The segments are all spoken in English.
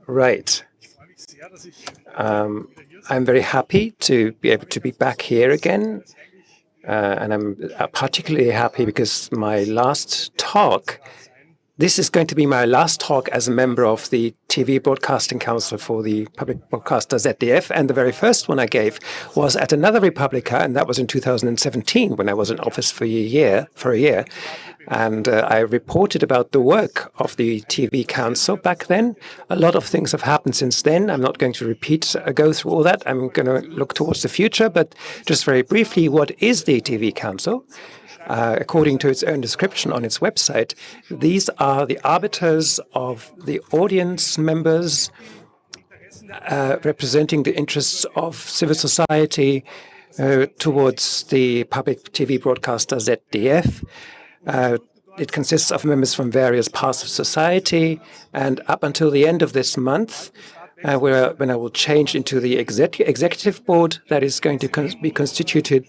Right. I'm very happy to be able to be back here again. And I'm particularly happy because my last talk, this is going to be my last talk as a member of the TV Broadcasting Council for the public broadcaster ZDF. And the very first one I gave was at another Republica, and that was in 2017 when I was in office for a year. And I reported about the work of the TV Council back then. A lot of things have happened since then. I'm not going to go through all that. I'm going to look towards the future. But just very briefly, what is the TV Council? According to its own description on its website, these are the arbiters of the audience members representing the interests of civil society towards the public TV broadcaster ZDF. It consists of members from various parts of society, and up until the end of this month, when I will change into the executive board that is going to be constituted.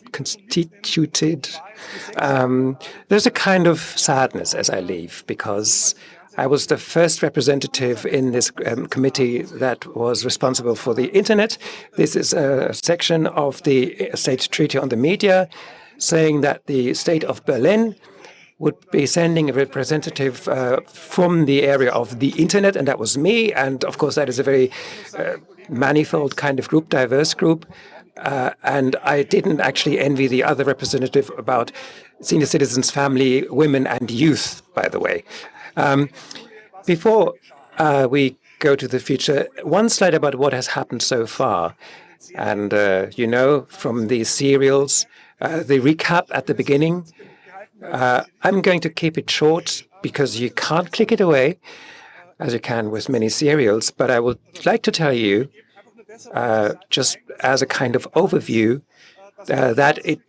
There's a kind of sadness as I leave, because I was the first representative in this committee that was responsible for the internet. This is a section of the State Treaty on the Media saying that the state of Berlin would be sending a representative from the area of the internet, and that was me. And of course, that is a very manifold kind of group, diverse group. And I didn't actually envy the other representative about senior citizens, family, women, and youth, by the way. Before we go to the future, one slide about what has happened so far. And you know, from these serials, the recap at the beginning. I'm going to keep it short because you can't click it away, as you can with many serials. But I would like to tell you, just as a kind of overview, that it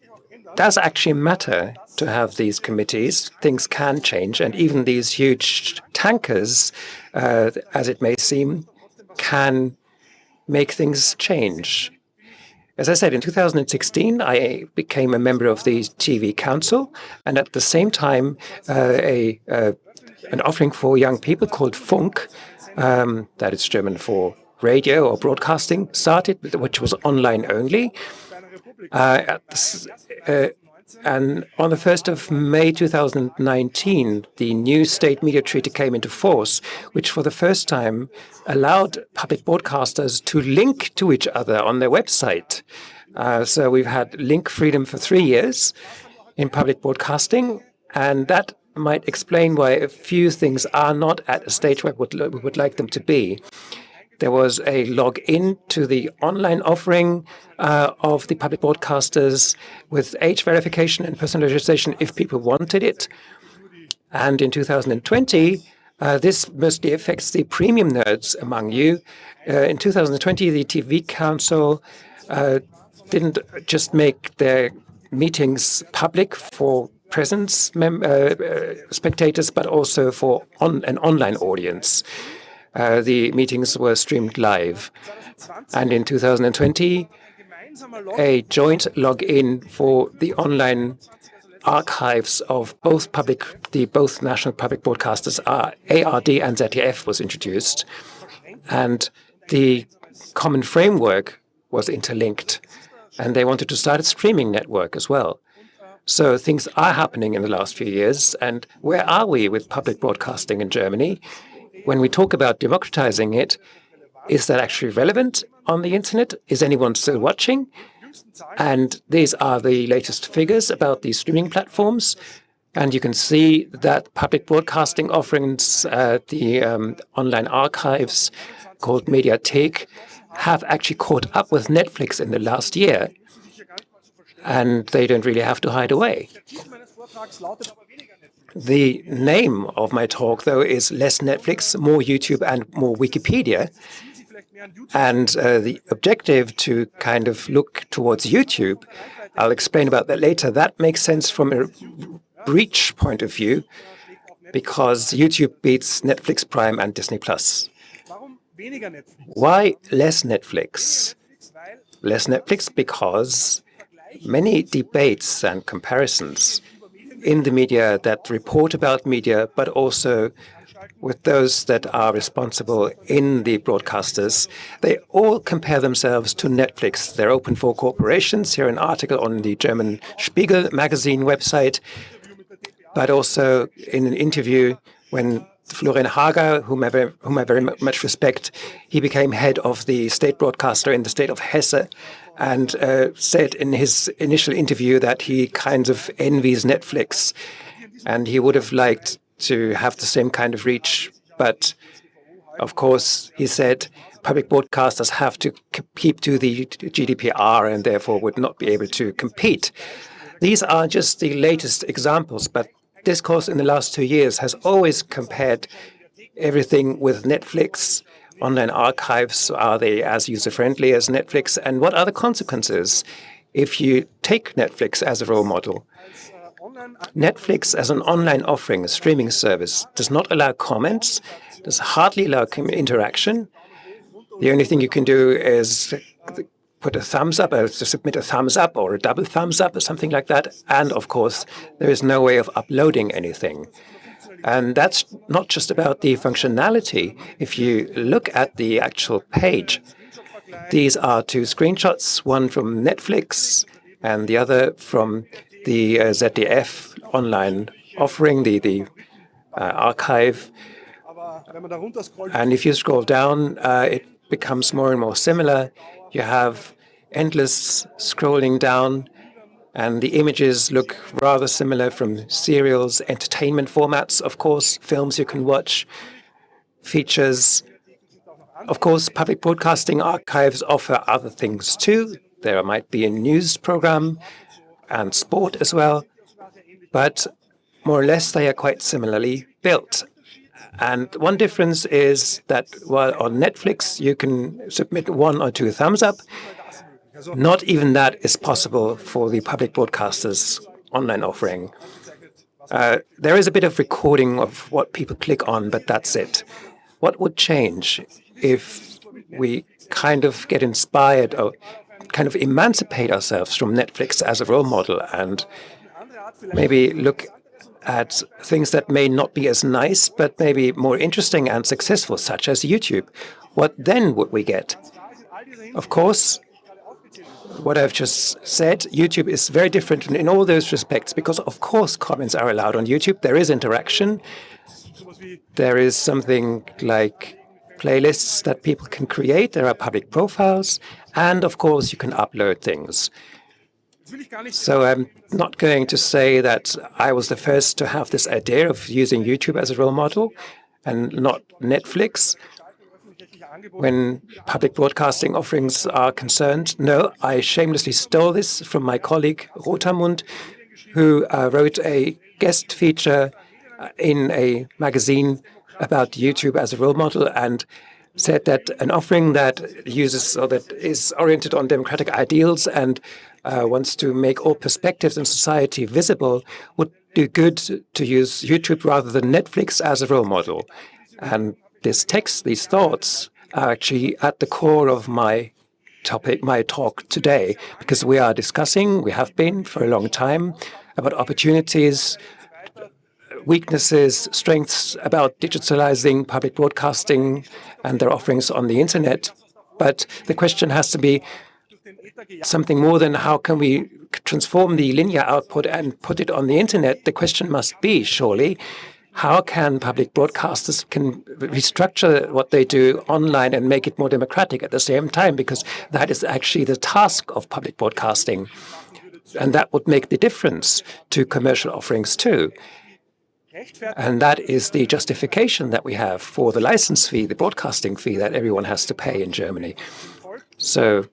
does actually matter to have these committees. Things can change, and even these huge tankers, as it may seem, can make things change. As I said, in 2016, I became a member of the TV Council, and at the same time, an offering for young people called Funk, that is German for radio or broadcasting, started, which was online only. And on the 1st of May 2019, the new State Media Treaty came into force, which for the first time allowed public broadcasters to link to each other on their website. So we've had link freedom for 3 years in public broadcasting, and that might explain why a few things are not at a stage where we would like them to be. There was a login to the online offering of the public broadcasters with age verification and personalization if people wanted it. And in 2020, this mostly affects the premium nerds among you. In 2020, the TV Council didn't just make their meetings public for present spectators, but also for an online audience. The meetings were streamed live. And in 2020, a joint login for the online archives of both national public broadcasters, ARD and ZDF, was introduced. And the common framework was interlinked. And they wanted to start a streaming network as well. So things are happening in the last few years. And where are we with public broadcasting in Germany? When we talk about democratizing it, is that actually relevant on the internet? Is anyone still watching? And these are the latest figures about these streaming platforms. And you can see that public broadcasting offerings, the online archives called Mediathek, have actually caught up with Netflix in the last year. And they don't really have to hide away. The name of my talk, though, is Less Netflix, More YouTube, and More Wikipedia. And the objective to kind of look towards YouTube, I'll explain about that later, that makes sense from a reach point of view, because YouTube beats Netflix Prime and Disney+. Why less Netflix? Less Netflix because many debates and comparisons in the media that report about media, but also with those that are responsible in the broadcasters. They all compare themselves to Netflix. They're open for corporations. Here an article on the German Spiegel magazine website, but also in an interview when Florian Hager, whom I very much respect, he became head of the state broadcaster in the state of Hesse, and said in his initial interview that he kind of envies Netflix, and he would have liked to have the same kind of reach. But of course, he said public broadcasters have to keep to the GDPR and therefore would not be able to compete. These are just the latest examples, but discourse in the last 2 years has always compared everything with Netflix. Online archives, are they as user-friendly as Netflix? And what are the consequences if you take Netflix as a role model? Netflix as an online offering, a streaming service, does not allow comments, does hardly allow interaction. The only thing you can do is put a thumbs up, or to submit a thumbs up or a double thumbs up or something like that. And of course, there is no way of uploading anything. And that's not just about the functionality. If you look at the actual page, these are 2 screenshots, one from Netflix and the other from the ZDF online offering, the archive. And if you scroll down, it becomes more and more similar. You have endless scrolling down, and the images look rather similar from serials, entertainment formats, of course, films you can watch, features. Of course, public broadcasting archives offer other things too. There might be a news program and sport as well, but more or less they are quite similarly built. And one difference is that while on Netflix you can submit 1 or 2 thumbs up, not even that is possible for the public broadcasters online offering. There is a bit of recording of what people click on, but that's it. What would change if we kind of get inspired or kind of emancipate ourselves from Netflix as a role model and maybe look at things that may not be as nice, but maybe more interesting and successful, such as YouTube? What then would we get? Of course, what I've just said, YouTube is very different in all those respects because, of course, comments are allowed on YouTube. There is interaction. There is something like playlists that people can create. There are public profiles. And, of course, you can upload things. So I'm not going to say that I was the first to have this idea of using YouTube as a role model and not Netflix when public broadcasting offerings are concerned. No, I shamelessly stole this from my colleague Rotermund, who wrote a guest feature in a magazine about YouTube as a role model and said that an offering that uses or that is oriented on democratic ideals and wants to make all perspectives in society visible would do good to use YouTube rather than Netflix as a role model. And this text, these thoughts, are actually at the core of my topic, my talk today, because we are discussing, we have been for a long time, about opportunities, weaknesses, strengths about digitalizing public broadcasting and their offerings on the internet. But the question has to be something more than how can we transform the linear output and put it on the internet. The question must be, surely, how can public broadcasters can restructure what they do online and make it more democratic at the same time? Because that is actually the task of public broadcasting. And that would make the difference to commercial offerings too. And that is the justification that we have for the license fee, the broadcasting fee that everyone has to pay in Germany. So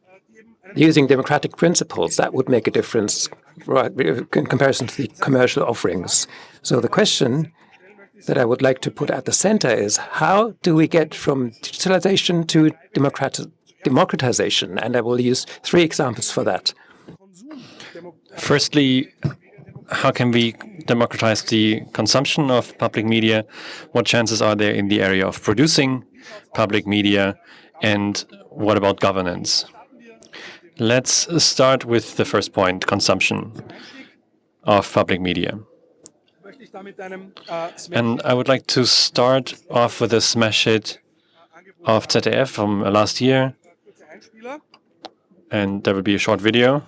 using democratic principles, that would make a difference in comparison to the commercial offerings. So the question that I would like to put at the center is, how do we get from digitalization to democratization? And I will use 3 examples for that. Firstly, how can we democratize the consumption of public media? What chances are there in the area of producing public media? And what about governance? Let's start with the first point, consumption of public media. And I would like to start off with a smash hit of ZDF from last year. And there will be a short video.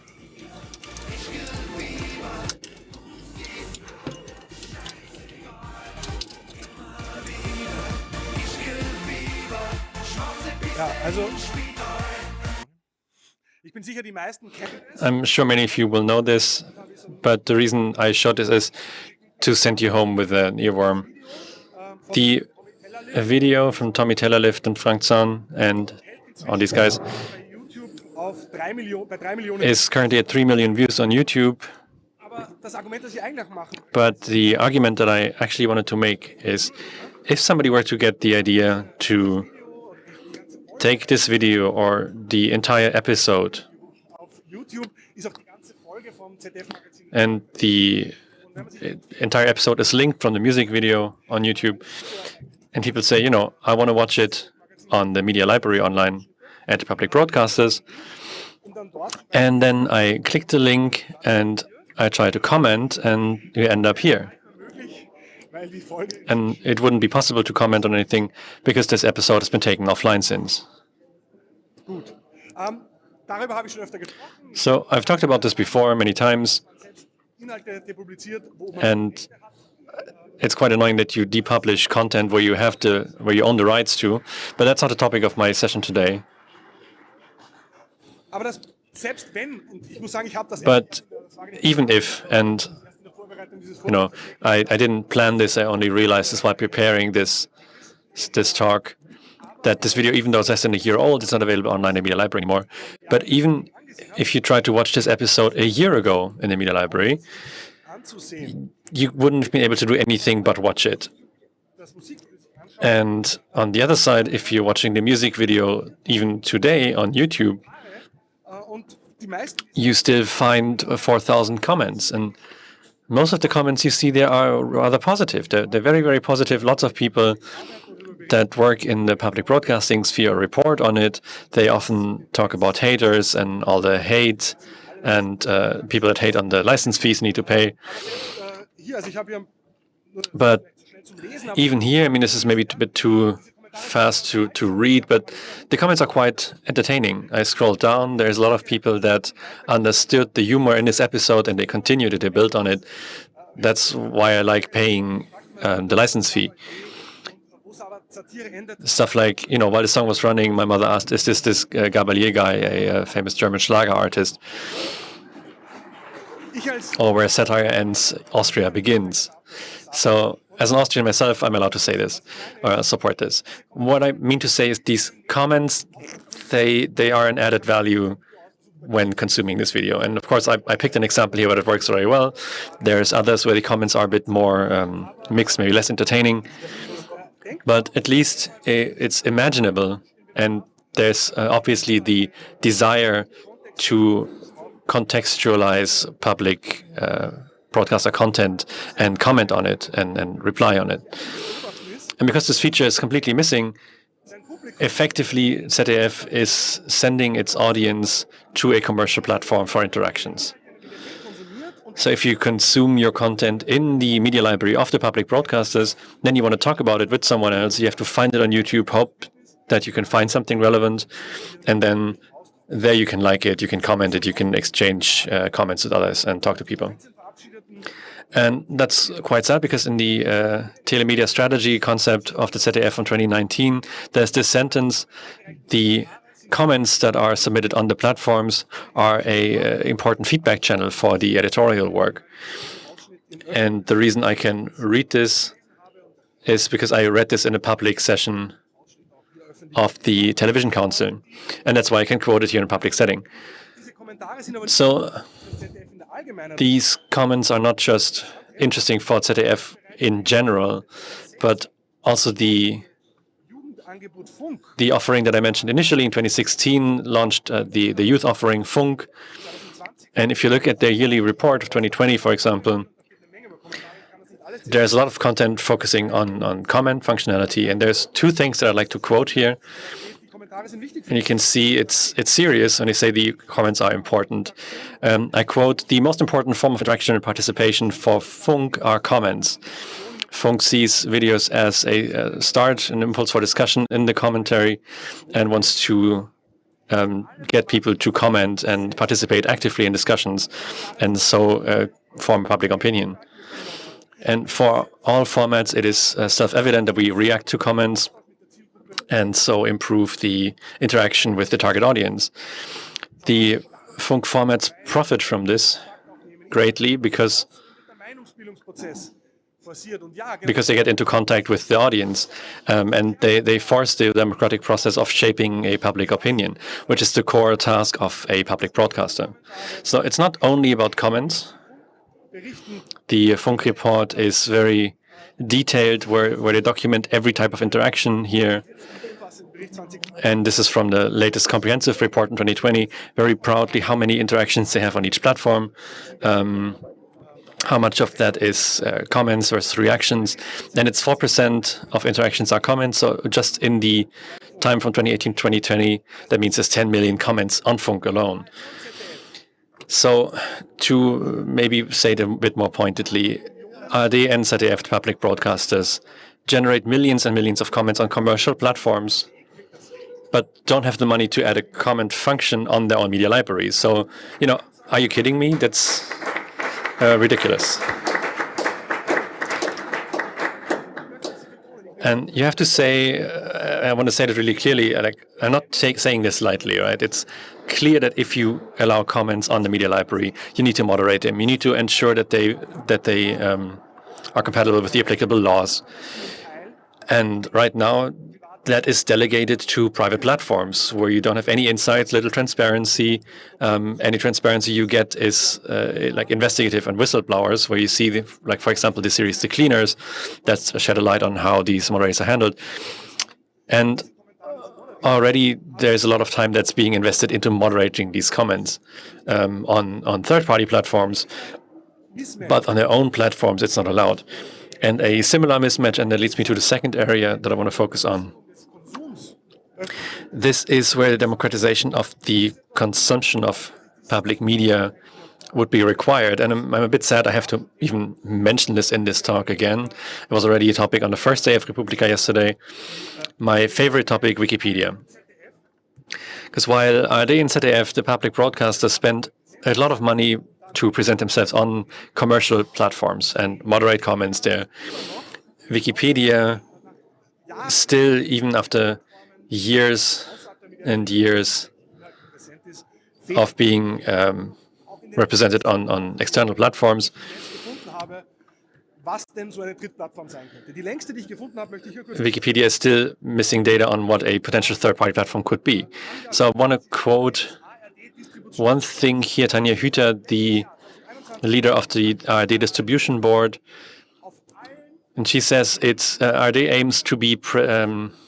I'm sure many of you will know this, but the reason I showed this is to send you home with an earworm. The video from Tommy Taylor-Lift and Frank Zahn and all these guys is currently at 3 million views on YouTube. But the argument that I actually wanted to make is, if somebody were to get the idea to take this video or the entire episode, and the entire episode is linked from the music video on YouTube, and people say, you know, I want to watch it on the media library online at the public broadcasters, and then I click the link and I try to comment, and you end up here. And it wouldn't be possible to comment on anything because this episode has been taken offline since. So I've talked about this before many times, and it's quite annoying that you depublish content where you own the rights to, but that's not the topic of my session today. But even if, and you know, I didn't plan this, I only realized this while preparing this talk, that this video, even though it's less than a year old, it's not available online in the Media Library anymore. But even if you tried to watch this episode a year ago in the Media Library, you wouldn't have been able to do anything but watch it. And on the other side, if you're watching the music video even today on YouTube, you still find 4,000 comments. And most of the comments you see there are rather positive. They're very, very positive. Lots of people that work in the public broadcasting sphere report on it. They often talk about haters and all the hate and people that hate on the license fees need to pay. But even here, I mean, this is maybe a bit too fast to read, but the comments are quite entertaining. I scrolled down. There's a lot of people that understood the humor in this episode and they continued it, they built on it. That's why I like paying the license fee. Stuff like, you know, while the song was running, my mother asked, is this Gabalier guy, a famous German Schlager artist? Or where satire ends, Austria begins. So as an Austrian myself, I'm allowed to say this, or support this. What I mean to say is these comments, they are an added value when consuming this video. And of course, I picked an example here where it works very well. There's others where the comments are a bit more mixed, maybe less entertaining. But at least it's imaginable, and there's obviously the desire to contextualize public broadcaster content and comment on it and reply on it. And because this feature is completely missing, effectively ZDF is sending its audience to a commercial platform for interactions. So if you consume your content in the media library of the public broadcasters, then you want to talk about it with someone else. You have to find it on YouTube, hope that you can find something relevant, and then there you can like it, you can comment it, you can exchange comments with others and talk to people. And that's quite sad because in the telemedia strategy concept of the ZDF from 2019, there's this sentence: the comments that are submitted on the platforms are an important feedback channel for the editorial work. And the reason I can read this is because I read this in a public session of the Television Council. And that's why I can quote it here in a public setting. So these comments are not just interesting for ZDF in general, but also the offering that I mentioned initially in 2016 launched the youth offering Funk. And if you look at their yearly report of 2020, for example, there's a lot of content focusing on comment functionality. And there's two things that I'd like to quote here. And you can see it's serious when they say the comments are important. I quote, "The most important form of interaction and participation for Funk are comments. Funk sees videos as a start, an impulse for discussion in the commentary, and wants to get people to comment and participate actively in discussions, and so form public opinion. And for all formats, it is self-evident that we react to comments and so improve the interaction with the target audience. The Funk formats profit from this greatly because they get into contact with the audience, and they force the democratic process of shaping a public opinion, which is the core task of a public broadcaster. So it's not only about comments. The Funk report is very detailed, where they document every type of interaction here. And this is from the latest comprehensive report in 2020, very proudly how many interactions they have on each platform, how much of that is comments versus reactions. And it's 4% of interactions are comments. So just in the time from 2018 to 2020, that means there's 10 million comments on Funk alone. So to maybe say it a bit more pointedly, ARD and ZDF, the public broadcasters, generate millions and millions of comments on commercial platforms, but don't have the money to add a comment function on their own media library. So, are you kidding me? That's ridiculous. And you have to say, I want to say that really clearly, I'm not saying this lightly, right? It's clear that if you allow comments on the media library, you need to moderate them. You need to ensure that they are compatible with the applicable laws. And right now, that is delegated to private platforms where you don't have any insights, little transparency. Any transparency you get is like investigative and whistleblowers, where you see, for example, the series The Cleaners, that's shed a light on how these moderators are handled. And already there's a lot of time that's being invested into moderating these comments on third-party platforms, but on their own platforms, it's not allowed. And a similar mismatch, and that leads me to the second area that I want to focus on. This is where the democratization of the consumption of public media would be required. And I'm a bit sad I have to even mention this in this talk again. It was already a topic on the first day of Republica yesterday. My favorite topic, Wikipedia. Because while ARD and ZDF, the public broadcasters, spend a lot of money to present themselves on commercial platforms and moderate comments there, Wikipedia still, even after years and years of being represented on external platforms, Wikipedia is still missing data on what a potential third-party platform could be. So I want to quote one thing here, Tanja Hüter, the leader of the ARD distribution board, and she says it's ARD aims to be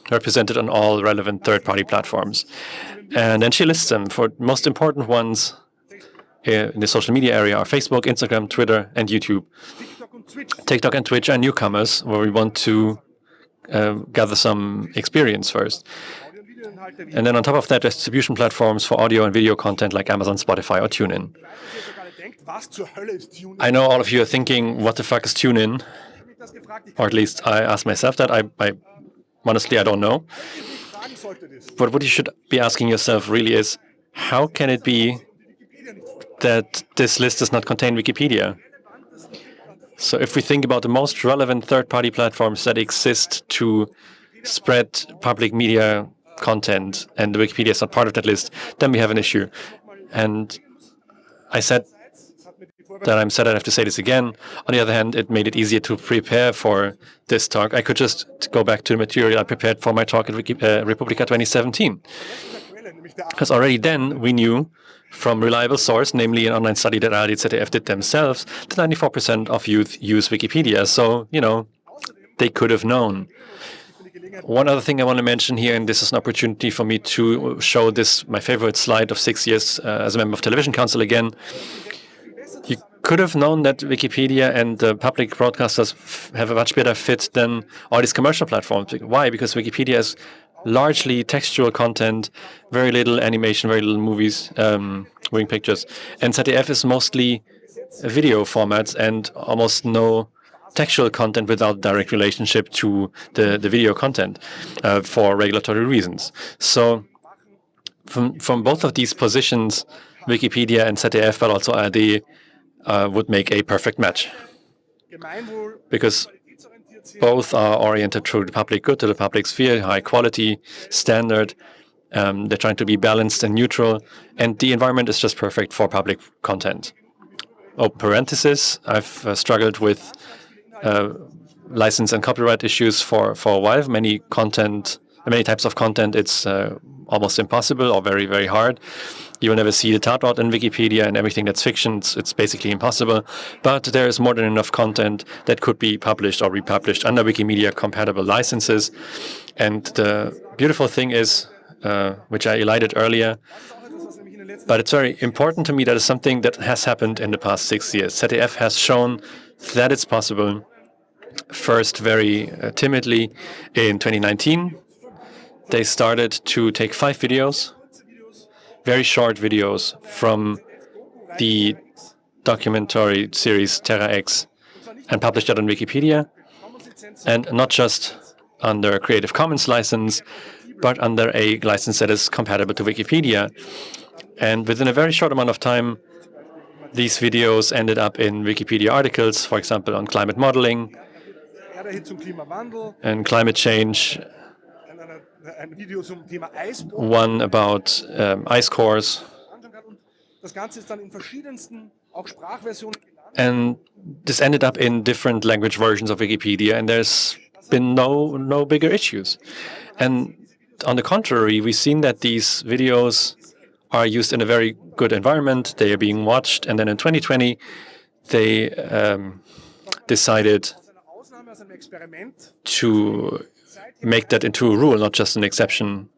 represented on all relevant third-party platforms. And then she lists them. For most important ones in the social media area are Facebook, Instagram, Twitter, and YouTube. TikTok and Twitch are newcomers, where we want to gather some experience first. And then on top of that, there's distribution platforms for audio and video content like Amazon, Spotify, or TuneIn. I know all of you are thinking, what the fuck is TuneIn? Or at least I ask myself that. Honestly, I don't know. But what you should be asking yourself really is, how can it be that this list does not contain Wikipedia? So if we think about the most relevant third-party platforms that exist to spread public media content, and Wikipedia is not part of that list, then we have an issue. And I said that I'm sad I have to say this again. On the other hand, it made it easier to prepare for this talk. I could just go back to the material I prepared for my talk at Republica 2017. Because already then we knew from reliable source, namely an online study that ARD ZDF did themselves, that 94% of youth use Wikipedia. So, they could have known. One other thing I want to mention here, and this is an opportunity for me to show this, my favorite slide of 6 years as a member of Television Council again. You could have known that Wikipedia and the public broadcasters have a much better fit than all these commercial platforms. Why? Because Wikipedia is largely textual content, very little animation, very little movies, moving pictures. And ZDF is mostly video formats and almost no textual content without direct relationship to the video content for regulatory reasons. So from both of these positions, Wikipedia and ZDF, but also ARD, would make a perfect match, because both are oriented to the public good, to the public sphere, high quality, standard. They're trying to be balanced and neutral, and the environment is just perfect for public content. Open parenthesis, I've struggled with license and copyright issues for a while. Many types of content, it's almost impossible or very, very hard. You will never see the Tatort in Wikipedia, and everything that's fiction, it's basically impossible. But there is more than enough content that could be published or republished under Wikimedia-compatible licenses. And the beautiful thing is, which I elided earlier, but it's very important to me, that is something that has happened in the past 6 years. ZDF has shown that it's possible. First, very timidly, in 2019, they started to take 5 videos, very short videos, from the documentary series Terra X, and published that on Wikipedia, and not just under Creative Commons license, but under a license that is compatible to Wikipedia. And within a very short amount of time, these videos ended up in Wikipedia articles, for example, on climate modeling and climate change, one about ice cores. And this ended up in different language versions of Wikipedia, and there's been no bigger issues. And on the contrary, we've seen that these videos are used in a very good environment. They are being watched, and then in 2020, they decided to make that into a rule, not just an exception.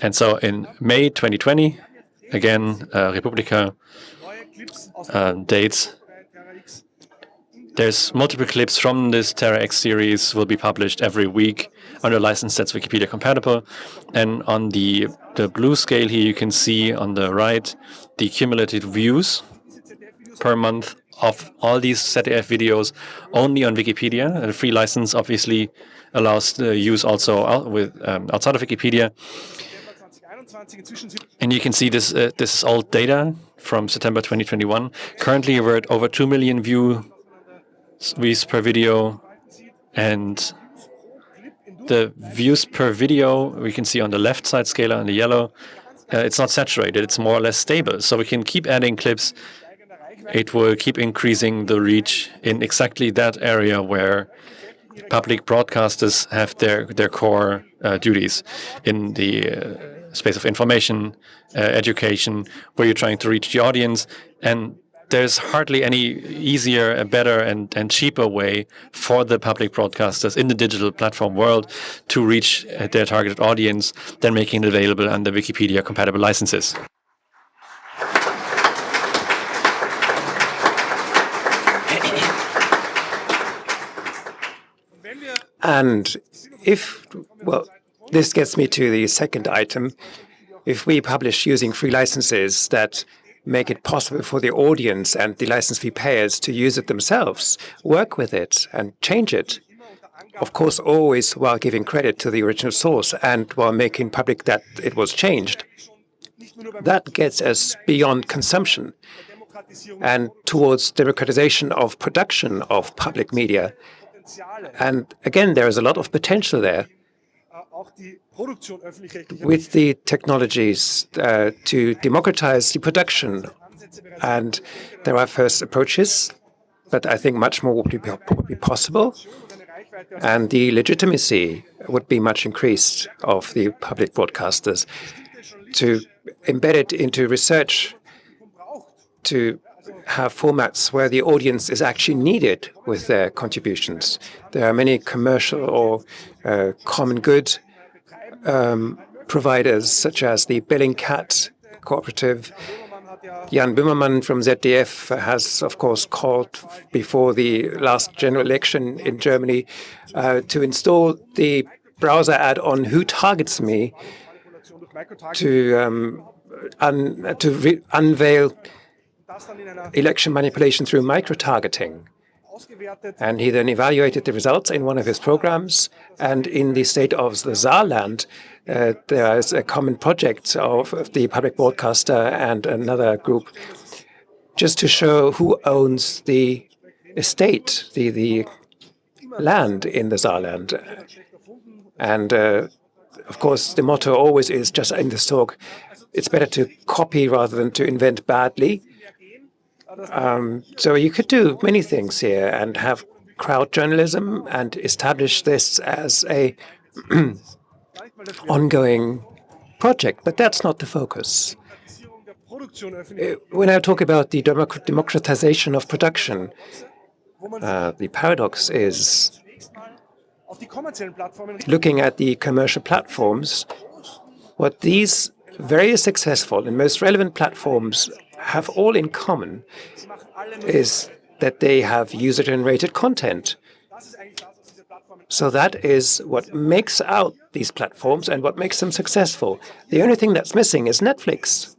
And so in May 2020, again, Republica dates, there's multiple clips from this Terra X series will be published every week under a license that's Wikipedia compatible. And on the blue scale here, you can see on the right the cumulative views per month of all these ZDF videos only on Wikipedia. The free license obviously allows the use also outside of Wikipedia. And you can see this is old data from September 2021. Currently, we're at over 2 million views per video, and the views per video we can see on the left side scaler in the yellow. It's not saturated; it's more or less stable. So we can keep adding clips. It will keep increasing the reach in exactly that area where public broadcasters have their core duties in the space of information, education, where you're trying to reach the audience. And there's hardly any easier, better, and cheaper way for the public broadcasters in the digital platform world to reach their targeted audience than making it available under Wikipedia-compatible licenses. And this gets me to the second item. If we publish using free licenses that make it possible for the audience and the license fee payers to use it themselves, work with it and change it, of course, always while giving credit to the original source and while making public that it was changed, that gets us beyond consumption and towards democratization of production of public media. And again, there is a lot of potential there with the technologies to democratize the production. And there are first approaches, but I think much more would be possible. And the legitimacy would be much increased of the public broadcasters to embed it into research, to have formats where the audience is actually needed with their contributions. There are many commercial or common good providers, such as the Bellingcat Cooperative. Jan Böhmermann from ZDF has, of course, called before the last general election in Germany to install the browser add-on Who Targets Me to unveil election manipulation through micro-targeting. And he then evaluated the results in one of his programs. And in the state of the Saarland, there is a common project of the public broadcaster and another group just to show who owns the estate, the land in the Saarland. And of course, the motto always is, just in this talk, it's better to copy rather than to invent badly. So you could do many things here and have crowd journalism and establish this as a ongoing project, but that's not the focus. When I talk about the democratization of production, the paradox is looking at the commercial platforms. What these very successful and most relevant platforms have all in common is that they have user-generated content. So that is what makes out these platforms and what makes them successful. The only thing that's missing is Netflix.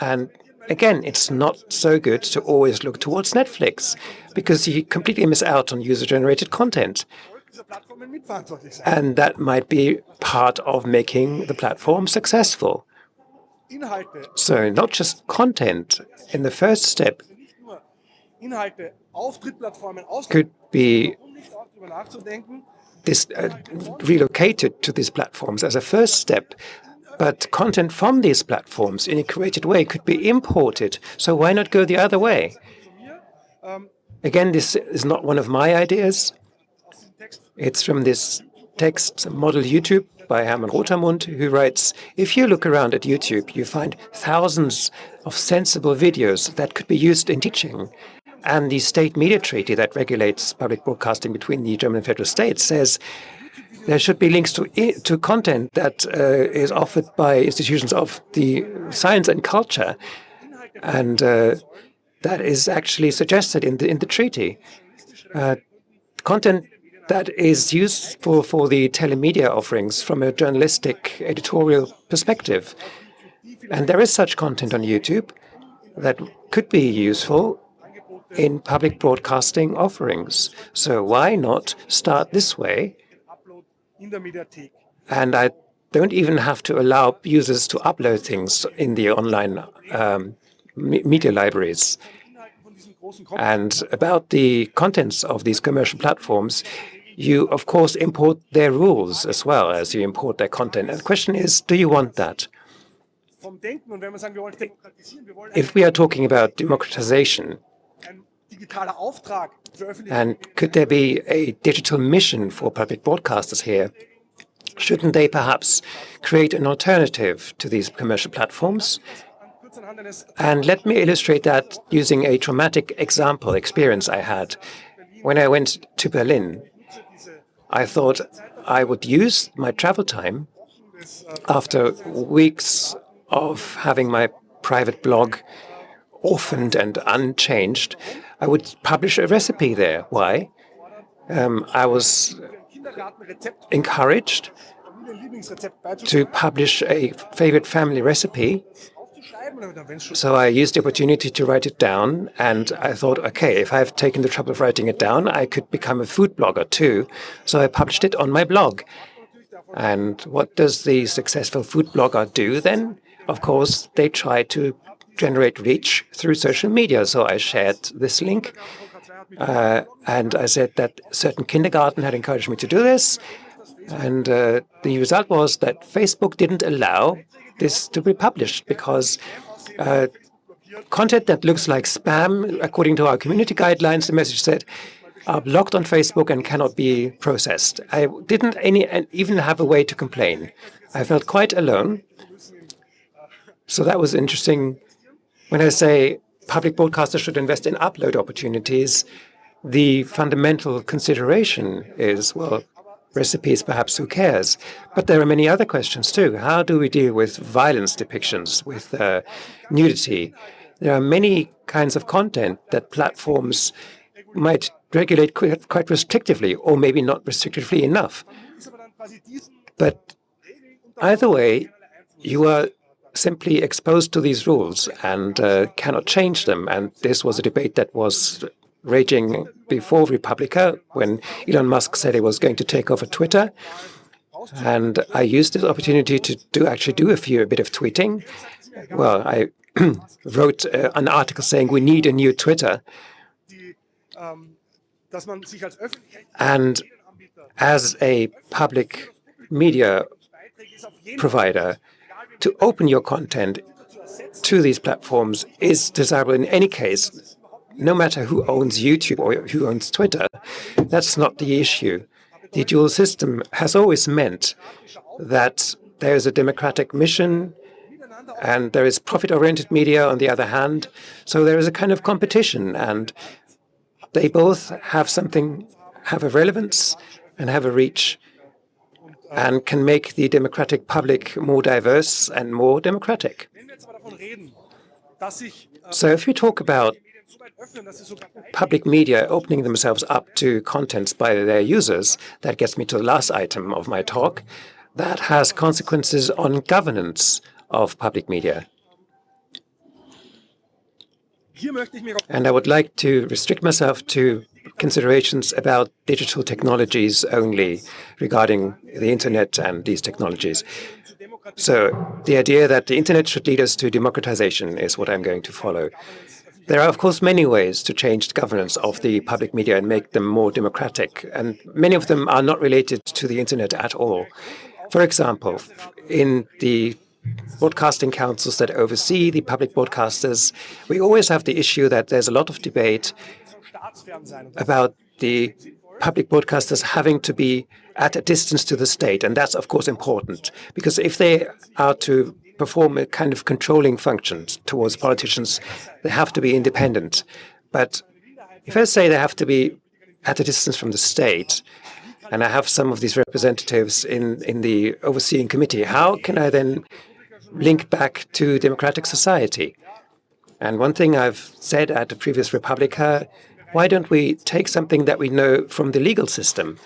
And again, it's not so good to always look towards Netflix because you completely miss out on user-generated content. And that might be part of making the platform successful. So not just content. In the first step could be relocated to these platforms as a first step. But content from these platforms in a curated way could be imported. So why not go the other way? Again, this is not one of my ideas. It's from this text, Model YouTube, by Hermann Rotermund, who writes, if you look around at YouTube, you find thousands of sensible videos that could be used in teaching. And the state media treaty that regulates public broadcasting between the German and federal states says there should be links to content that is offered by institutions of the science and culture. And that is actually suggested in the treaty. Content that is useful for the telemedia offerings from a journalistic editorial perspective. And there is such content on YouTube that could be useful in public broadcasting offerings. So why not start this way? And I don't even have to allow users to upload things in the online media libraries. And about the contents of these commercial platforms, you, of course, import their rules as well as you import their content. And the question is, do you want that? If we are talking about democratization, and could there be a digital mission for public broadcasters here? Shouldn't they perhaps create an alternative to these commercial platforms? And let me illustrate that using a traumatic experience I had. When I went to Berlin, I thought I would use my travel time after weeks of having my private blog orphaned and unchanged. I would publish a recipe there. Why? I was encouraged to publish a favorite family recipe. So I used the opportunity to write it down, and I thought, okay, if I've taken the trouble of writing it down, I could become a food blogger too. So I published it on my blog. And what does the successful food blogger do then? Of course, they try to generate reach through social media. So I shared this link, and I said that certain kindergarten had encouraged me to do this. And the result was that Facebook didn't allow this to be published because content that looks like spam, according to our community guidelines, the message said, are blocked on Facebook and cannot be processed. I didn't even have a way to complain. I felt quite alone. So that was interesting. When I say public broadcasters should invest in upload opportunities, the fundamental consideration is, well, recipes, perhaps, who cares? But there are many other questions too. How do we deal with violence depictions, with nudity? There are many kinds of content that platforms might regulate quite restrictively, or maybe not restrictively enough. But either way, you are simply exposed to these rules and cannot change them. And this was a debate that was raging before Republica, when Elon Musk said he was going to take over Twitter. And I used this opportunity to actually do a bit of tweeting. Well, I wrote an article saying we need a new Twitter. And as a public media provider, to open your content to these platforms is desirable in any case, no matter who owns YouTube or who owns Twitter. That's not the issue. The dual system has always meant that there is a democratic mission and there is profit-oriented media on the other hand. So there is a kind of competition, and they both have a relevance and have a reach, and can make the democratic public more diverse and more democratic. So if you talk about public media opening themselves up to contents by their users, that gets me to the last item of my talk. That has consequences on governance of public media. And I would like to restrict myself to considerations about digital technologies only regarding the internet and these technologies. So the idea that the internet should lead us to democratization is what I'm going to follow. There are, of course, many ways to change the governance of the public media and make them more democratic, and many of them are not related to the internet at all. For example, in the broadcasting councils that oversee the public broadcasters, we always have the issue that there's a lot of debate about the public broadcasters having to be at a distance to the state. And that's, of course, important, because if they are to perform a kind of controlling function towards politicians, they have to be independent. But if I say they have to be at a distance from the state, and I have some of these representatives in the overseeing committee, how can I then link back to democratic society? And one thing I've said at the previous Republica, why don't we take something that we know from the legal system?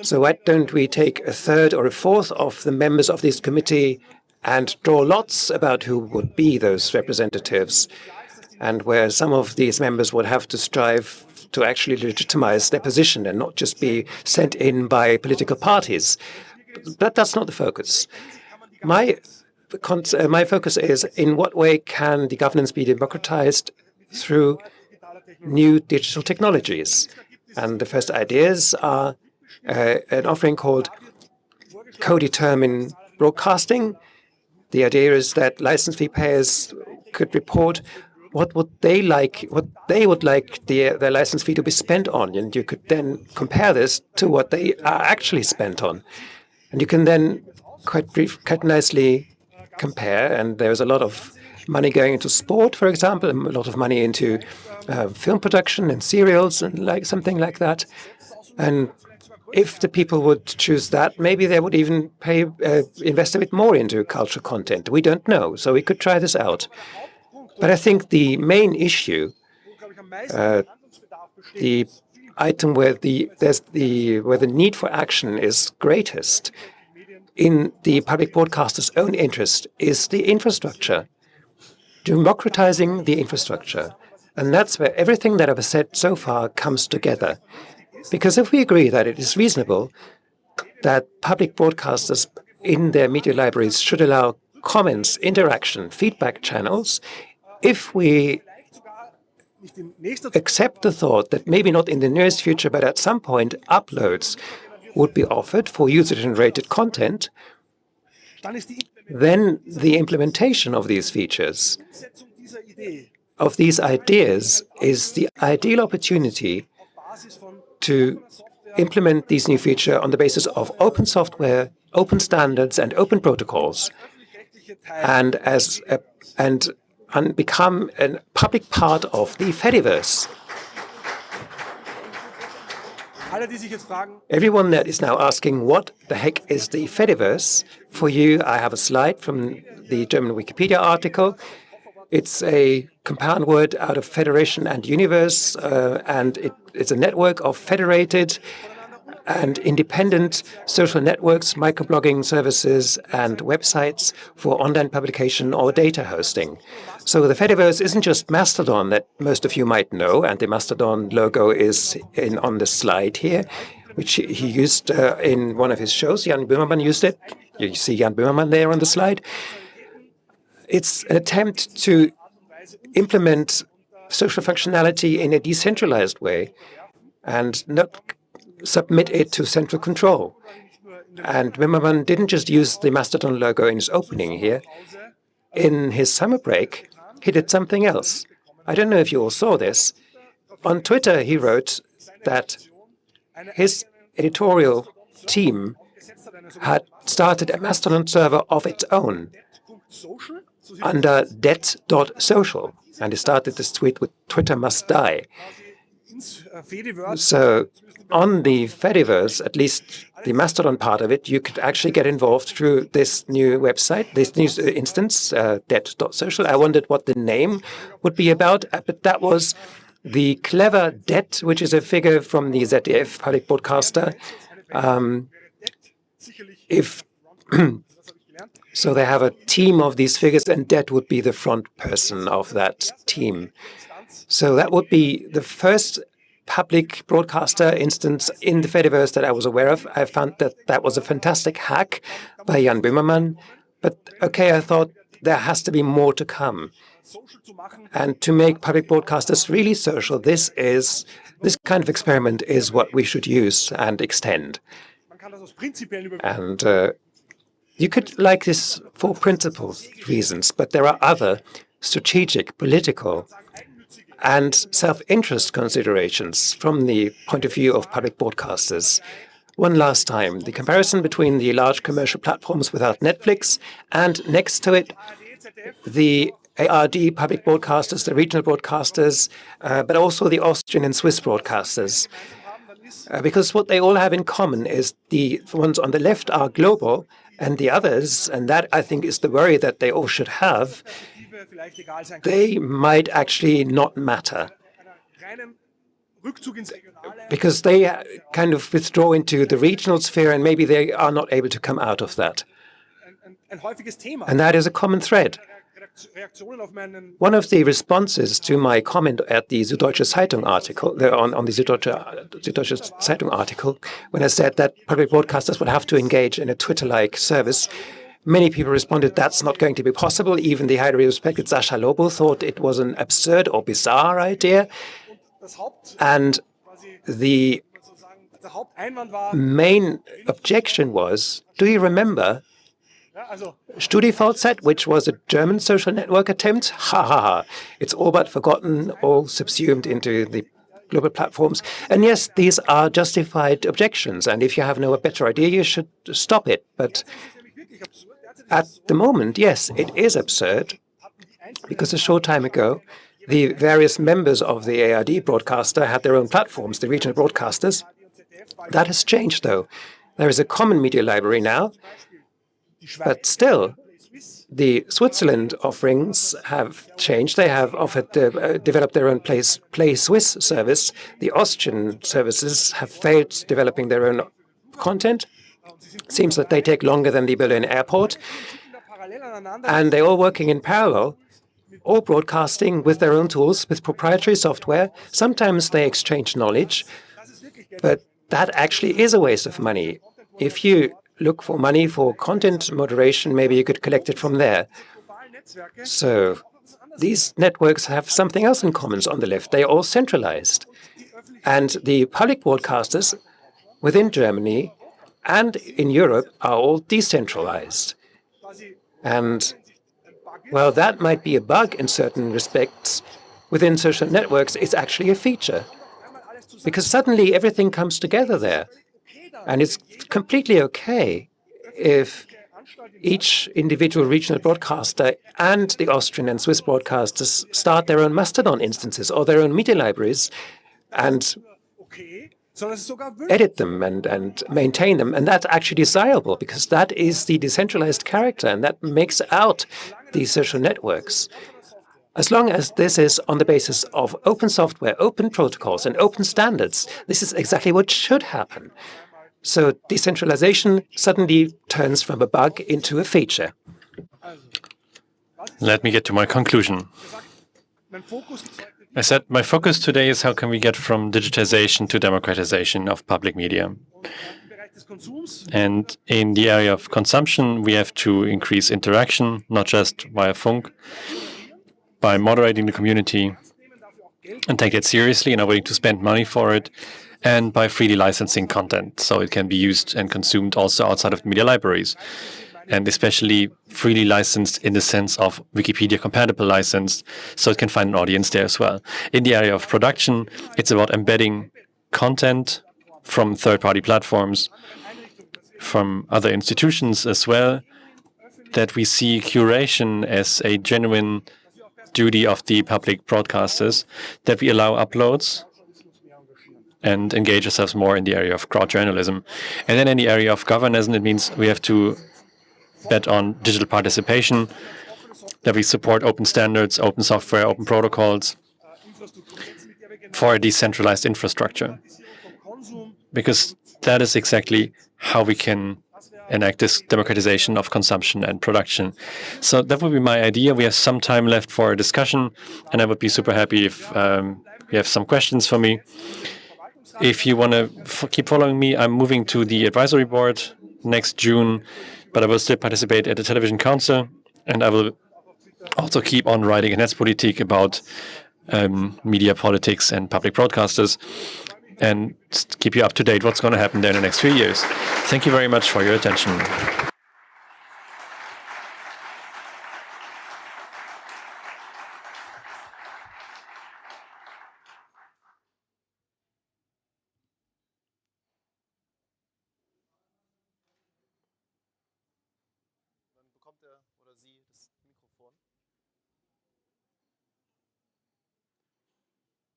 So why don't we take a third or a fourth of the members of this committee and draw lots about who would be those representatives, and where some of these members would have to strive to actually legitimize their position and not just be sent in by political parties. But that's not the focus. My focus is, in what way can the governance be democratized through new digital technologies? And the first ideas are an offering called co-determined broadcasting. The idea is that license fee payers could report what they would like their license fee to be spent on, and you could then compare this to what they are actually spent on, and you can then quite nicely compare. And there's a lot of money going into sport, for example, and a lot of money into film production and serials and something like that. And if the people would choose that, maybe they would even invest a bit more into cultural content. We don't know, so we could try this out. But I think the main issue, the item where the need for action is greatest in the public broadcaster's own interest, is the infrastructure, democratizing the infrastructure. And that's where everything that I've said so far comes together. Because if we agree that it is reasonable that public broadcasters in their media libraries should allow comments, interaction, feedback channels, if we accept the thought that maybe not in the nearest future, but at some point, uploads would be offered for user-generated content, then the implementation of these features, of these ideas, is the ideal opportunity to implement these new features on the basis of open software, open standards, and open protocols, and become a public part of the Fediverse. Everyone that is now asking, what the heck is the Fediverse? For you, I have a slide from the German Wikipedia article. It's a compound word out of federation and universe, and it's a network of federated and independent social networks, microblogging services, and websites for online publication or data hosting. So the Fediverse isn't just Mastodon that most of you might know, and the Mastodon logo is on the slide here, which he used in one of his shows. Jan Böhmermann used it. You see Jan Böhmermann there on the slide. It's an attempt to implement social functionality in a decentralized way and not submit it to central control. And Böhmermann didn't just use the Mastodon logo in his opening here. In his summer break, he did something else. I don't know if you all saw this. On Twitter, he wrote that his editorial team had started a Mastodon server of its own under det.social. And he started this tweet with "Twitter must die." So on the Fediverse, at least the Mastodon part of it, you could actually get involved through this new website, this new instance, det.social. I wondered what the name would be about, but that was the clever Det, which is a figure from the ZDF public broadcaster. So they have a team of these figures, and Det would be the front person of that team. So that would be the first public broadcaster instance in the Fediverse that I was aware of. I found that that was a fantastic hack by Jan Böhmermann. But okay, I thought there has to be more to come. And to make public broadcasters really social, this kind of experiment is what we should use and extend. And you could like this for principal reasons, but there are other strategic, political, and self-interest considerations from the point of view of public broadcasters. One last time, the comparison between the large commercial platforms without Netflix and next to it, the ARD public broadcasters, the regional broadcasters, but also the Austrian and Swiss broadcasters. Because what they all have in common is the ones on the left are global, and the others, and that I think is the worry that they all should have, they might actually not matter. Because they kind of withdraw into the regional sphere, and maybe they are not able to come out of that. And that is a common thread. One of the responses to my comment at the Süddeutsche Zeitung article, on the Süddeutsche Zeitung article, when I said that public broadcasters would have to engage in a Twitter-like service, many people responded that's not going to be possible. Even the highly respected Sascha Lobo thought it was an absurd or bizarre idea. And the main objection was, do you remember StudiVZ, which was a German social network attempt? Ha ha ha. It's all but forgotten, all subsumed into the global platforms. And yes, these are justified objections. And if you have no better idea, you should stop it. But at the moment, yes, it is absurd, because a short time ago, the various members of the ARD broadcaster had their own platforms, the regional broadcasters. That has changed, though. There is a common media library now, but still, the Switzerland offerings have changed. They have developed their own Play Swiss service. The Austrian services have failed developing their own content. Seems that they take longer than the Berlin airport. And they're all working in parallel, all broadcasting with their own tools, with proprietary software. Sometimes they exchange knowledge, but that actually is a waste of money. If you look for money for content moderation, maybe you could collect it from there. So these networks have something else in common on the left. They are all centralized. And the public broadcasters within Germany and in Europe are all decentralized. And, well, that might be a bug in certain respects. Within social networks, it's actually a feature, because suddenly everything comes together there. And it's completely okay if each individual regional broadcaster and the Austrian and Swiss broadcasters start their own Mastodon instances or their own media libraries and edit them and maintain them. And that's actually desirable, because that is the decentralized character, and that makes out these social networks. As long as this is on the basis of open software, open protocols, and open standards, this is exactly what should happen. So decentralization suddenly turns from a bug into a feature. Let me get to my conclusion. I said my focus today is how can we get from digitization to democratization of public media. And in the area of consumption, we have to increase interaction, not just via Funk, by moderating the community and take it seriously and are willing to spend money for it, and by freely licensing content so it can be used and consumed also outside of media libraries, and especially freely licensed in the sense of Wikipedia compatible licensed, so it can find an audience there as well. In the area of production, it's about embedding content from third-party platforms, from other institutions as well, that we see curation as a genuine duty of the public broadcasters, that we allow uploads and engage ourselves more in the area of crowd journalism. And then in the area of governance, it means we have to bet on digital participation, that we support open standards, open software, open protocols for a decentralized infrastructure. Because that is exactly how we can enact this democratization of consumption and production. So that would be my idea. We have some time left for a discussion, and I would be super happy if you have some questions for me. If you want to keep following me, I'm moving to the advisory board next June, but I will still participate at the Television Council, and I will also keep on writing in Netzpolitik about media politics and public broadcasters, and keep you up to date what's going to happen there in the next few years. Thank you very much for your attention.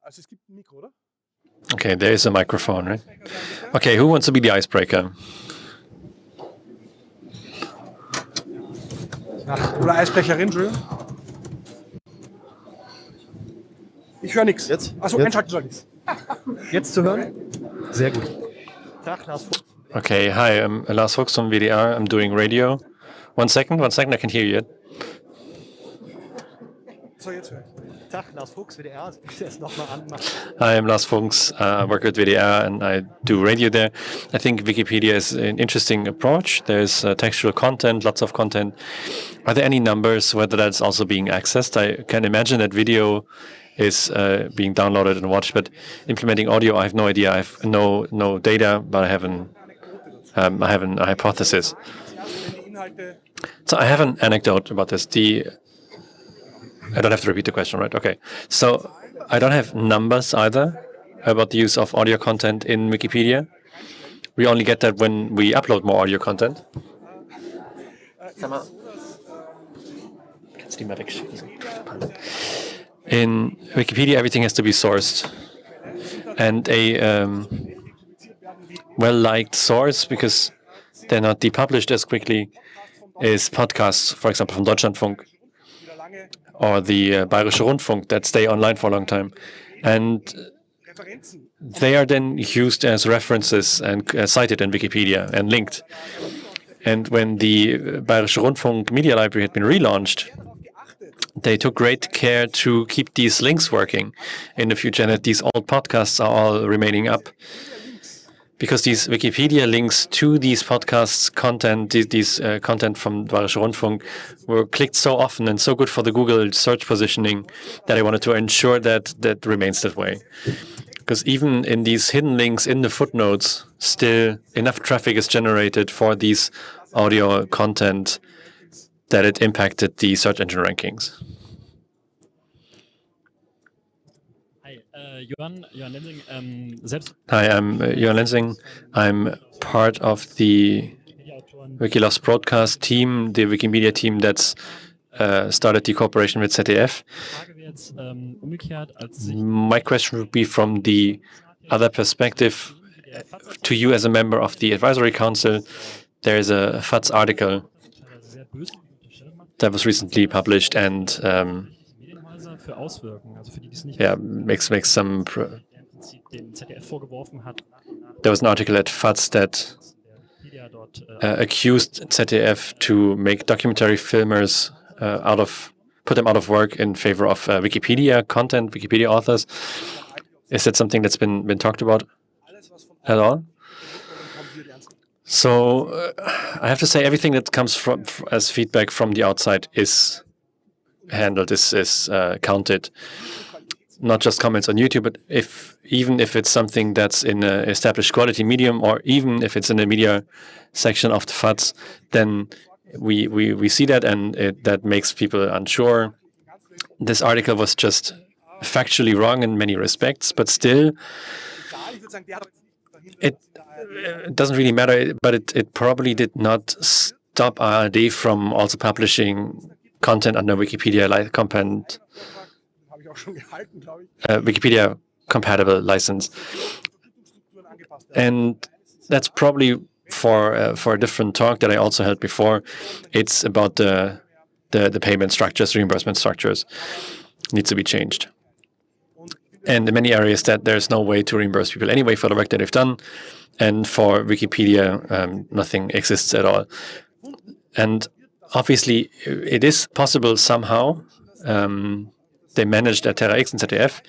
Also es gibt ein Mikro, oder? Okay, there is a microphone, right? Okay, who wants to be the icebreaker? Oder Eisbrecherin, Entschuldigung. Ich höre nichts. Jetzt? Achso, Jetzt? einschalten soll nichts. Jetzt zu hören? Sehr gut. Tag, Lars Fuchs. Okay, hi, I'm Lars Fuchs from WDR. I'm doing radio. One second, I can hear you yet. So, jetzt höre ich. Tag, Lars Fuchs, WDR. Ich will es nochmal anmachen. Hi, I'm Lars Fuchs. I work at WDR and I do radio there. I think Wikipedia is an interesting approach. There's textual content, lots of content. Are there any numbers whether that's also being accessed? I can imagine that video is being downloaded and watched, but implementing audio, I have no idea. I have no data, but I have a hypothesis. So I have an anecdote about this. I don't have to repeat the question, right? Okay. So I don't have numbers either about the use of audio content in Wikipedia. We only get that when we upload more audio content. In Wikipedia, everything has to be sourced. And a well-liked source, because they're not depublished as quickly, is podcasts, for example, from Deutschlandfunk, or the Bayerische Rundfunk that stay online for a long time. And they are then used as references and cited in Wikipedia and linked. And when the Bayerische Rundfunk Media Library had been relaunched, they took great care to keep these links working in the future, and that these old podcasts are all remaining up. Because these Wikipedia links to these podcasts content, these content from Bayerische Rundfunk were clicked so often and so good for the Google search positioning that I wanted to ensure that that remains that way. Because even in these hidden links in the footnotes, still enough traffic is generated for these audio content that it impacted the search engine rankings. Hi, I'm Johan Lenzing. I'm part of the Wikilost broadcast team, the Wikimedia team that's started the cooperation with ZDF. My question would be from the other perspective to you as a member of the advisory council. There is a FATS article that was recently published and makes some there was an article at FAZ that accused ZDF to make documentary filmers put them out of work in favor of Wikipedia content, Wikipedia authors. Is that something that's been talked about at all? So I have to say everything that comes as feedback from the outside is handled, is counted. Not just comments on YouTube, but even if it's something that's in an established quality medium, or even if it's in the media section of the FATS, then we see that, and that makes people unsure. This article was just factually wrong in many respects, but still, it doesn't really matter. But it probably did not stop ARD from also publishing content under Wikipedia Wikipedia compatible license, and that's probably for a different talk that I also held before. It's about the payment structures, reimbursement structures needs to be changed, and in many areas that there's no way to reimburse people anyway for the work that they've done, and for Wikipedia nothing exists at all. And obviously it is possible somehow. They managed at Terra X and ZDF,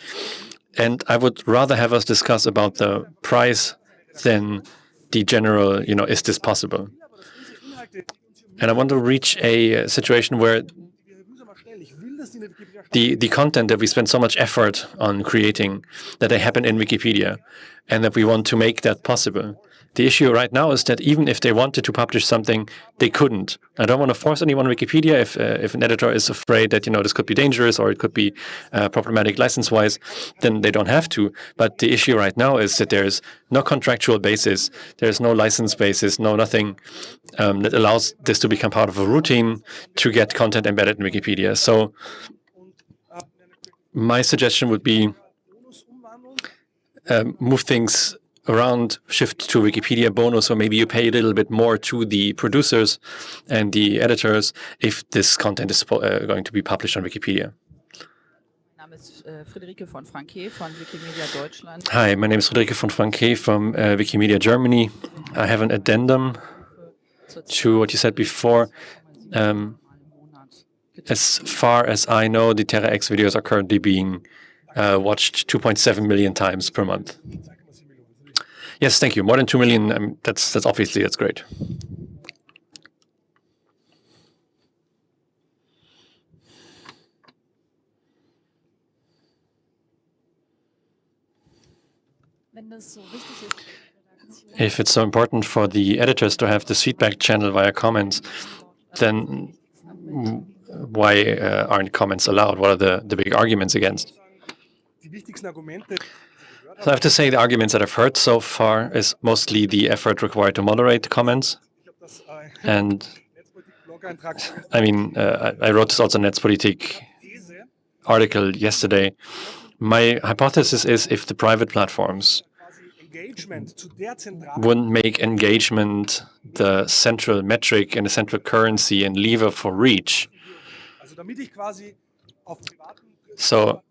and I would rather have us discuss about the price than the general, is this possible? And I want to reach a situation where the content that we spend so much effort on creating, that they happen in Wikipedia, and that we want to make that possible. The issue right now is that even if they wanted to publish something, they couldn't. I don't want to force anyone on Wikipedia if an editor is afraid that this could be dangerous or it could be problematic license-wise, then they don't have to. But the issue right now is that there's no contractual basis, there's no license basis, nothing that allows this to become part of a routine to get content embedded in Wikipedia. So my suggestion would be move things around, shift to Wikipedia bonus, or maybe you pay a little bit more to the producers and the editors if this content is going to be published on Wikipedia. Hi, my name is Friederike von Franke from Wikimedia Germany. I have an addendum to what you said before. As far as I know, the Terra X videos are currently being watched 2.7 million times per month. Yes, thank you. More than 2 million. That's great. If it's so important for the editors to have this feedback channel via comments, then why aren't comments allowed? What are the big arguments against? So I have to say the arguments that I've heard so far is mostly the effort required to moderate comments. And I wrote this also in Netzpolitik article yesterday. My hypothesis is if the private platforms wouldn't make engagement the central metric and the central currency and lever for reach. So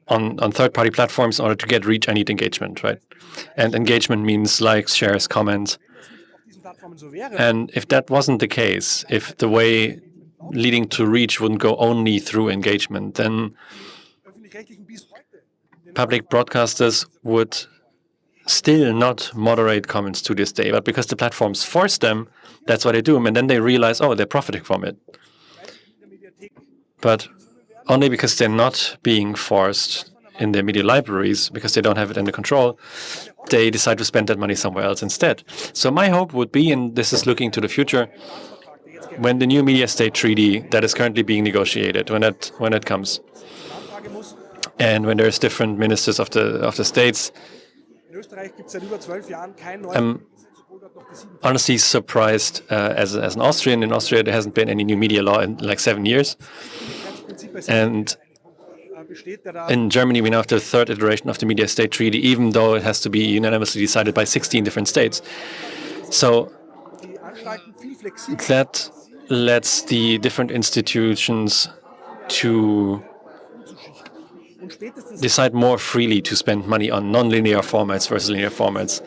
on third-party platforms, in order to get reach, I need engagement, right? And engagement means likes, shares, comments. And if that wasn't the case, if the way leading to reach wouldn't go only through engagement, then public broadcasters would still not moderate comments to this day. But because the platforms force them, that's what they do. And then they realize, oh, they're profiting from it. But only because they're not being forced in their media libraries, because they don't have it under control, they decide to spend that money somewhere else instead. So my hope would be, and this is looking to the future, when the new media state treaty that is currently being negotiated, when that comes, and when there's different ministers of the states, I'm honestly surprised as an Austrian. In Austria, there hasn't been any new media law in like 7 years. And in Germany, we now have the third iteration of the media state treaty, even though it has to be unanimously decided by 16 different states. So that lets the different institutions to decide more freely to spend money on non-linear formats versus linear formats.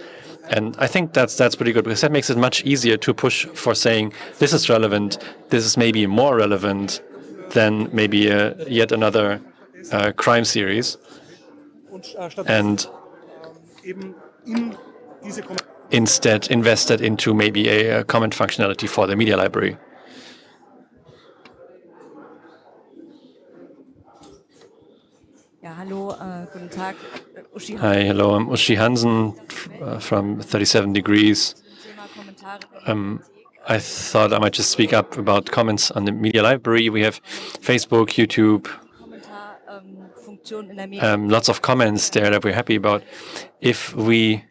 And I think that's pretty good, because that makes it much easier to push for saying this is relevant, this is maybe more relevant than maybe yet another crime series, and instead invested into maybe a comment functionality for the media library. Guten Tag. Hi, hello, I'm Uschi Hansen from 37 Degrees. I thought I might just speak up about comments on the media library. We have Facebook, YouTube, lots of comments there that we're happy about. If we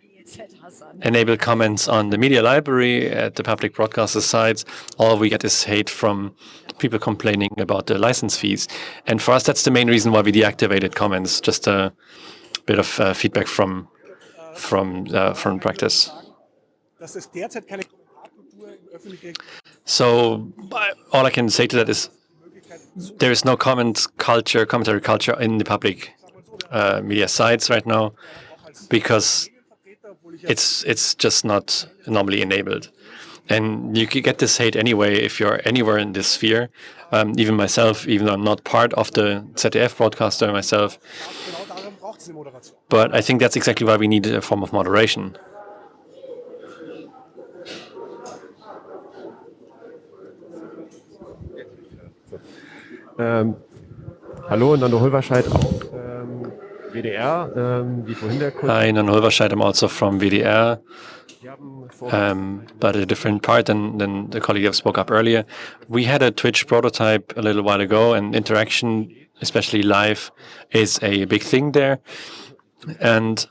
enable comments on the media library at the public broadcaster sites, all we get is hate from people complaining about the license fees. And for us, that's the main reason why we deactivated comments, just a bit of feedback from practice. So all I can say to that is there is no commentary culture in the public media sites right now, because it's just not normally enabled. And you can get this hate anyway if you're anywhere in this sphere. Even myself, even though I'm not part of the ZDF broadcaster myself. But I think that's exactly why we need a form of moderation. Hallo, Nando Holverscheid auch WDR, wie vorhin der Kollege. Hi, Nando Holverscheid, I'm also from WDR, but a different part than the colleague that spoke up earlier. We had a Twitch prototype a little while ago, and interaction, especially live, is a big thing there. And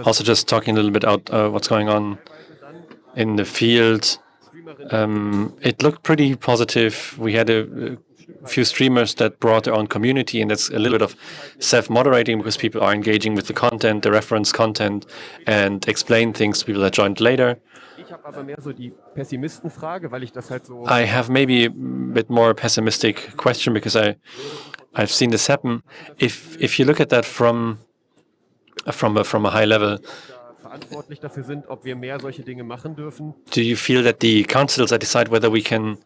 also just talking a little bit out what's going on in the field. It looked pretty positive. We had a few streamers that brought their own community, and that's a little bit of self-moderating, because people are engaging with the content, the reference content, and explain things to people that joined later. I have maybe a bit more pessimistic question, because I've seen this happen. If you look at that from a high level, do you feel that the councils that decide whether we can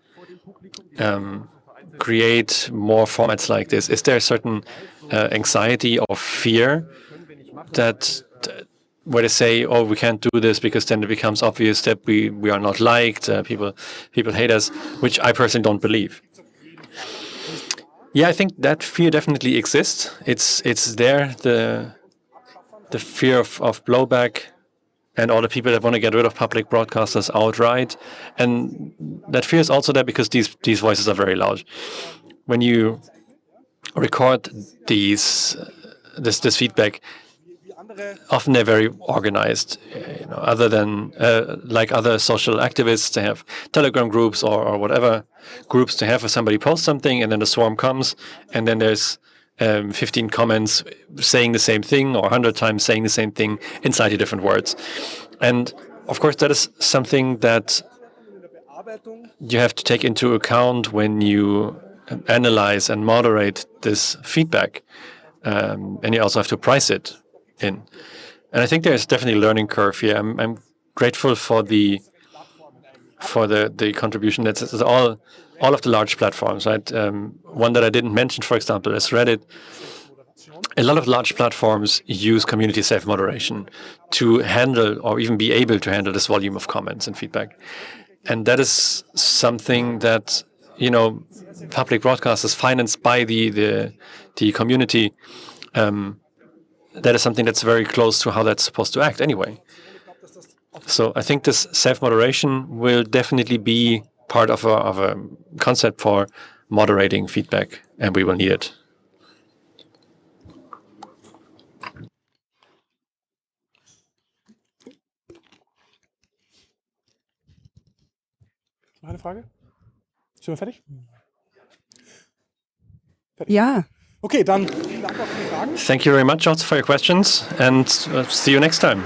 create more formats like this? Is there a certain anxiety or fear that where they say, "Oh, we can't do this because then it becomes obvious that we are not liked, people hate us," which I personally don't believe. Yeah, I think that fear definitely exists. It's there, the fear of blowback, and all the people that want to get rid of public broadcasters outright. And that fear is also there because these voices are very loud. When you record this feedback, often they're very organized. Other than like other social activists, they have Telegram groups or whatever groups they have where somebody posts something, and then the swarm comes, and then there's 15 comments saying the same thing, or 100 times saying the same thing in slightly different words. And of course, that is something that you have to take into account when you analyze and moderate this feedback. And you also have to price it in. And I think there's definitely a learning curve here. I'm grateful for the contribution. That's all of the large platforms, right? One that I didn't mention, for example, is Reddit. A lot of large platforms use community self-moderation to handle, or even be able to handle, this volume of comments and feedback. And that is something that, public broadcasters financed by the community, that is something that's very close to how that's supposed to act anyway. So I think this self-moderation will definitely be part of a concept for moderating feedback, and we will need it. Noch eine Frage? Sind wir fertig? Ja. Okay, dann vielen Dank auch für die Fragen. Thank you very much also for your questions, and see you next time.